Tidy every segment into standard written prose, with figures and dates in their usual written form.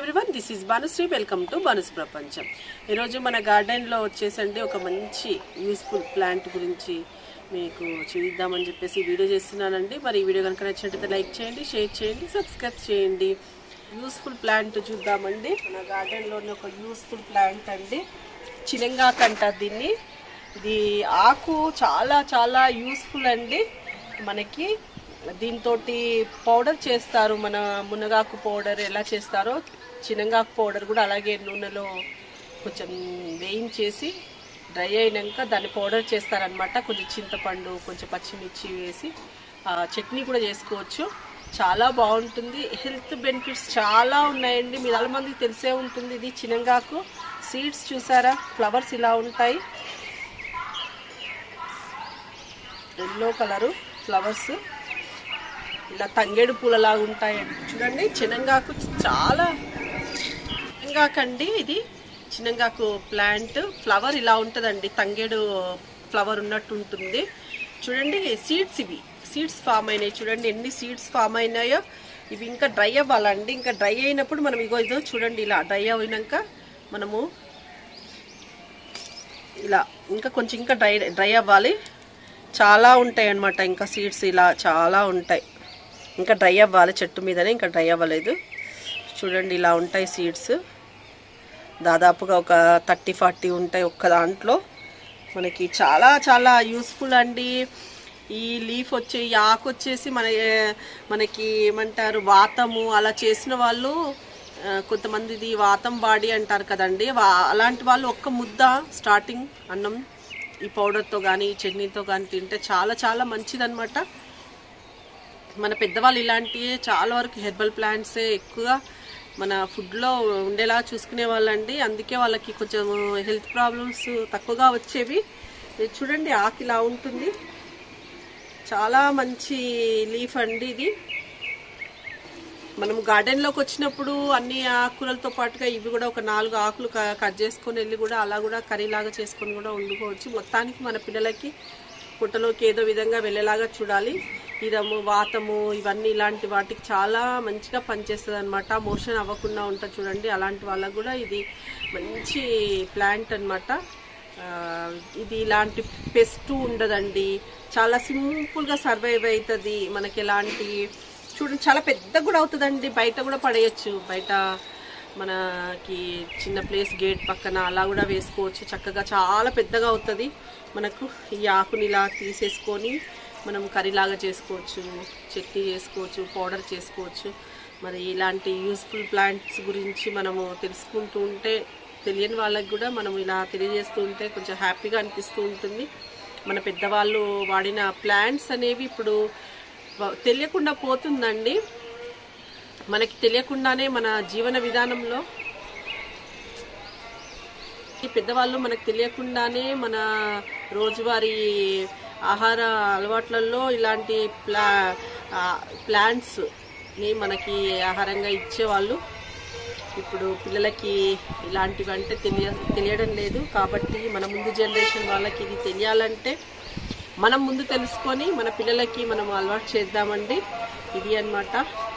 Everyone, this is Bhanusri. Welcome to Bhanu's ప్రపంచం. ఈరోజు మన గార్డెన్లో వచ్చేసండి ఒక మంచి యూస్ఫుల్ ప్లాంట్ గురించి మీకు చూద్దామని చెప్పేసి వీడియో చేస్తున్నానండి. మరి ఈ వీడియో కనుక నచ్చినట్లయితే లైక్ చేయండి, షేర్ చేయండి, సబ్స్క్రైబ్ చేయండి. యూస్ఫుల్ ప్లాంట్ చూద్దామండి. మన గార్డెన్లోని ఒక యూస్ఫుల్ ప్లాంట్ అండి, చినంగాకు అంటారు దీన్ని. ఇది ఆకు చాలా చాలా యూస్ఫుల్ అండి. మనకి దీంతో పౌడర్ చేస్తారు. మన మునగాకు పౌడర్ ఎలా చేస్తారో చినంగాకు పౌడర్ కూడా అలాగే నూనెలో కొంచెం వేయించేసి డ్రై అయినాక దాన్ని పౌడర్ చేస్తారనమాట. కొంచెం చింతపండు, కొంచెం పచ్చిమిర్చి వేసి చట్నీ కూడా చేసుకోవచ్చు. చాలా బాగుంటుంది. హెల్త్ బెనిఫిట్స్ చాలా ఉన్నాయండి. మీరు చాలా మందికి తెలిసే ఉంటుంది. ఇది చినంగాకు సీడ్స్ చూసారా, ఫ్లవర్స్ ఇలా ఉంటాయి, ఎల్లో కలరు ఫ్లవర్స్ ఇలా తంగేడు పూలలాగా ఉంటాయండి. చూడండి, చినంగాకు చాలా చినంగాకండి. ఇది చినంగాకు ప్లాంట్ ఫ్లవర్ ఇలా ఉంటుందండి, తంగేడు ఫ్లవర్ ఉన్నట్టు ఉంటుంది. చూడండి, సీడ్స్ ఇవి సీడ్స్ ఫామ్ అయినాయి. చూడండి ఎన్ని సీడ్స్ ఫామ్ అయినాయో. ఇవి ఇంకా డ్రై అవ్వాలండి. ఇంకా డ్రై అయినప్పుడు మనం ఇదో చూడండి, ఇలా డ్రై అయినాక మనము ఇలా ఇంకా కొంచెం ఇంకా డ్రై అవ్వాలి. చాలా ఉంటాయి అన్నమాట. ఇంకా సీడ్స్ ఇలా చాలా ఉంటాయి. ఇంకా డ్రై అవ్వాలి, చెట్టు మీదనే ఇంకా డ్రై అవ్వలేదు. చూడండి ఇలా ఉంటాయి సీడ్స్. దాదాపుగా ఒక 30-40 ఉంటాయి ఒక్క దాంట్లో. మనకి చాలా చాలా యూస్ఫుల్ అండి. ఈ లీఫ్ ఈ ఆకు వచ్చేసి మనకి ఏమంటారు, వాతము అలా చేసిన వాళ్ళు కొంతమందిది వాతం బాడీ అంటారు కదండి. అలాంటి వాళ్ళు ఒక్క ముద్ద స్టార్టింగ్ అన్నం ఈ పౌడర్తో కానీ ఈ చట్నీతో కానీ తింటే చాలా చాలా మంచిదన్నమాట. మన పెద్దవాళ్ళు ఇలాంటివి చాలా వరకు హెర్బల్ ప్లాంట్సే ఎక్కువగా మన ఫుడ్లో ఉండేలా చూసుకునే వాళ్ళండి. అందుకే వాళ్ళకి కొంచెం హెల్త్ ప్రాబ్లమ్స్ తక్కువగా వచ్చేవి. చూడండి ఆకు ఇలా ఉంటుంది. చాలా మంచి లీఫ్ అండి ఇది. మనం గార్డెన్లోకి వచ్చినప్పుడు అన్ని ఆకులతో పాటుగా ఇవి కూడా ఒక 4 ఆకులు కట్ చేసుకొని వెళ్ళి కూడా అలా కూడా కర్రీలాగా చేసుకొని కూడా వండుకోవచ్చు. మొత్తానికి మన పిల్లలకి పుట్టలోకి ఏదో విధంగా వెళ్ళేలాగా చూడాలి. ఇదము, వాతము ఇవన్నీ ఇలాంటి వాటికి చాలా మంచిగా పనిచేస్తుంది అనమాట. మోషన్ అవ్వకుండా ఉంటుంది చూడండి. అలాంటి వాళ్ళకు కూడా ఇది మంచి ప్లాంట్ అనమాట. ఇది ఇలాంటి పెస్ట్ ఉండదండి. చాలా సింపుల్గా సర్వైవ్ అవుతుంది. మనకి ఎలాంటి చూడండి చాలా పెద్ద కూడా అవుతుందండి. బయట కూడా పడేయచ్చు. బయట మనకి చిన్న ప్లేస్ గేట్ పక్కన అలా కూడా వేసుకోవచ్చు. చక్కగా చాలా పెద్దగా అవుతుంది. మనకు ఈ ఆకుని ఇలా తీసేసుకొని మనం కర్రీలాగా చేసుకోవచ్చు, చట్నీ చేసుకోవచ్చు, పౌడర్ చేసుకోవచ్చు. మరి ఇలాంటి యూస్ఫుల్ ప్లాంట్స్ గురించి మనము తెలుసుకుంటూ ఉంటే తెలియని వాళ్ళకి కూడా మనం ఇలా తెలియజేస్తూ ఉంటే కొంచెం హ్యాపీగా అనిపిస్తూ ఉంటుంది. మన పెద్దవాళ్ళు వాడిన ప్లాంట్స్ అనేవి ఇప్పుడు తెలియకుండా పోతుందండి. మనకి తెలియకుండానే మన జీవన విధానంలో ఈ పెద్దవాళ్ళు మనకు తెలియకుండానే మన రోజువారీ ఆహార అలవాట్లలో ఇలాంటి ప్లాంట్స్ని మనకి ఆహారంగా ఇచ్చేవాళ్ళు. ఇప్పుడు పిల్లలకి ఇలాంటివి అంటే తెలియడం లేదు. కాబట్టి మన ముందు జనరేషన్ వాళ్ళకి ఇది తెలియాలంటే మనం ముందు తెలుసుకొని మన పిల్లలకి మనం అలవాటు చేద్దామండి. ఇది అన్నమాట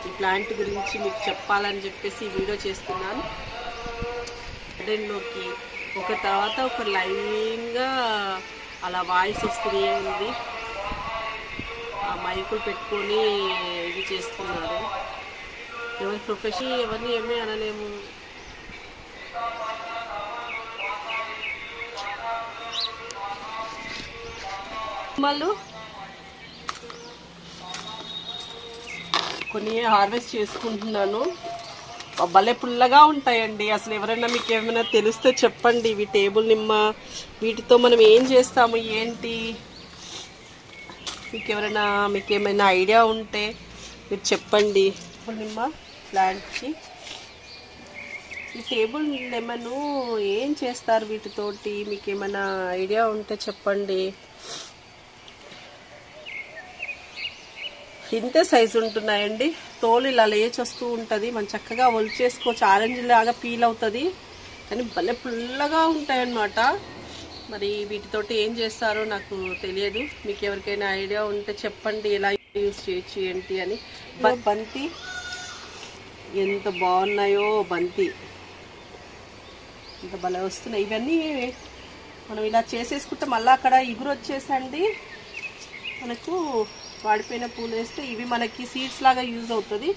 ఈ ప్లాంట్ గురించి మీకు చెప్పాలని చెప్పేసి ఈ వీడియో చేస్తున్నాను. గార్డెన్లోకి ఒక తర్వాత ఒక లైన్గా అలా వాయిస్ వస్తూనే ఉంది. ఆ మైకులు పెట్టుకొని ఇది చేస్తున్నారు. ఎవరి ప్రొఫెషన్ ఎవరిని ఏమీ అనలేము. వాళ్ళు కొన్ని హార్వెస్ట్ చేసుకుంటున్నాను. భలే పుల్లగా ఉంటాయండి. అసలు ఎవరైనా మీకు ఏమైనా తెలిస్తే చెప్పండి. ఇవి టేబుల్ నిమ్మ, వీటితో మనం ఏం చేస్తాము ఏంటి, మీకు ఏమైనా ఐడియా ఉంటే మీరు చెప్పండి. టేబుల్ నిమ్మ ప్లాంట్కి ఈ టేబుల్ లెమన్ ఏం చేస్తారు వీటితోటి, మీకు ఏమైనా ఐడియా ఉంటే చెప్పండి. ఇంతే సైజు ఉంటున్నాయండి. తోలు ఇలా లేచి వస్తూ ఉంటుంది. మనం చక్కగా ఒలిచేసుకోవచ్చు. ఆరెంజ్ లాగా పీల్ అవుతుంది, కానీ భలే పుల్లగా ఉంటాయన్నమాట. మరి వీటితోటి ఏం చేస్తారో నాకు తెలియదు. మీకు ఎవరికైనా ఐడియా ఉంటే చెప్పండి, ఎలా యూజ్ చేయొచ్చు ఏంటి అని. బంతి ఎంత బాగున్నాయో బంతి, ఎంత భలే వస్తున్నాయి. ఇవన్నీ మనం ఇలా చేసేసుకుంటే మళ్ళీ అక్కడ ఇగురు వచ్చేసండి మనకు వాడిపోయిన పూలు వేస్తే ఇవి మనకి సీడ్స్ లాగా యూజ్ అవుతుంది.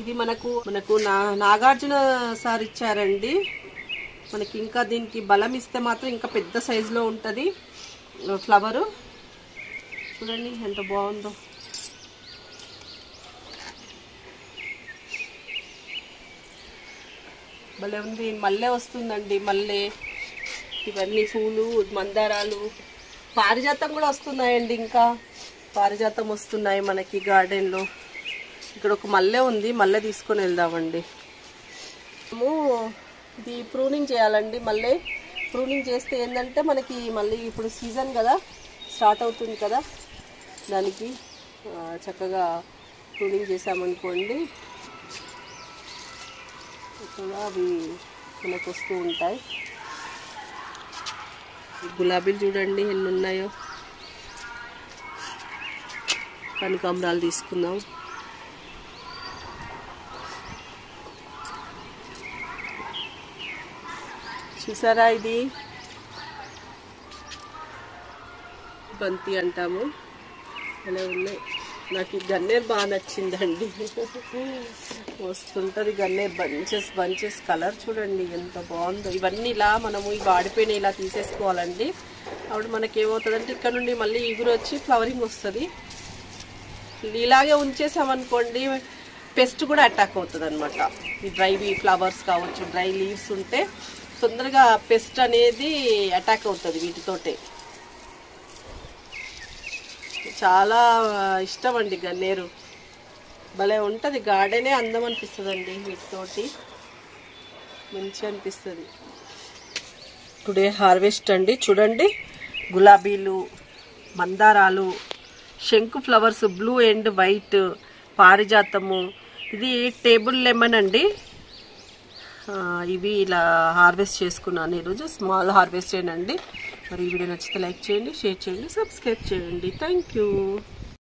ఇది మనకు నాగార్జున సార్ ఇచ్చారండి మనకి. ఇంకా దీనికి బలం ఇస్తే మాత్రం ఇంకా పెద్ద సైజులో ఉంటుంది ఫ్లవరు. చూడండి ఎంత బాగుందో. భలే ఉంది. మల్లె వస్తుందండి, మల్లె, ఇవన్నీ పూలు, మందారాలు, పారిజాతం కూడా వస్తున్నాయండి. ఇంకా పారిజాతం వస్తున్నాయి మనకి గార్డెన్లో. ఇక్కడ ఒక మల్లె ఉంది, మల్లె తీసుకొని వెళ్దామండి. ఇది ప్రూనింగ్ చేయాలండి. మళ్ళీ ప్రూనింగ్ చేస్తే ఏంటంటే మనకి మళ్ళీ ఇప్పుడు సీజన్ కదా, స్టార్ట్ అవుతుంది కదా, దానికి చక్కగా ప్రూనింగ్ చేసామనుకోండి చక్కగా అవి మనకు వస్తూ ఉంటాయి. గులాబీలు చూడండి ఎన్ని ఉన్నాయో. కనకాంబరాలు తీసుకుందాం. చూసారా, ఇది బంతి అంటాము. అలా ఉన్నాయి. నాకు ఈ గన్నేరు బాగా నచ్చిందండి. వస్తుంటుంది గన్నేరు, బంచెస్ కలర్ చూడండి ఎంత బాగుందో. ఇవన్నీ ఇలా మనము ఈ వాడిపోయిన ఇలా తీసేసుకోవాలండి. అప్పుడు మనకి ఏమవుతుందంటే ఇక్కడ నుండి మళ్ళీ ఇగురు వచ్చి ఫ్లవరింగ్ వస్తుంది. ఇలాగే ఉంచేసామనుకోండి పెస్ట్ కూడా అటాక్ అవుతుంది అనమాట. ఈ డ్రై ఫ్లవర్స్ కావచ్చు, డ్రై లీవ్స్ ఉంటే తొందరగా పెస్ట్ అనేది అటాక్ అవుతుంది వీటితోటే. చాలా ఇష్టం అండి గన్నేరు, భలే ఉంటుంది. గార్డెనే అందం అనిపిస్తుందండి వీటితోటి, మంచిగా అనిపిస్తుంది. టుడే హార్వెస్ట్ అండి. చూడండి గులాబీలు, మందారాలు, శంకు ఫ్లవర్స్, బ్లూ అండ్ వైట్, పారిజాతము, ఇది టేబుల్ లెమన్ అండి. ఇవి ఇలా హార్వెస్ట్ చేసుకున్నాను ఈరోజు. స్మాల్ హార్వెస్ట్ ఏనండి. మరి ఈ వీడియో నచ్చితే లైక్ చేయండి, షేర్ చేయండి, సబ్స్క్రైబ్ చేయండి. Thank you.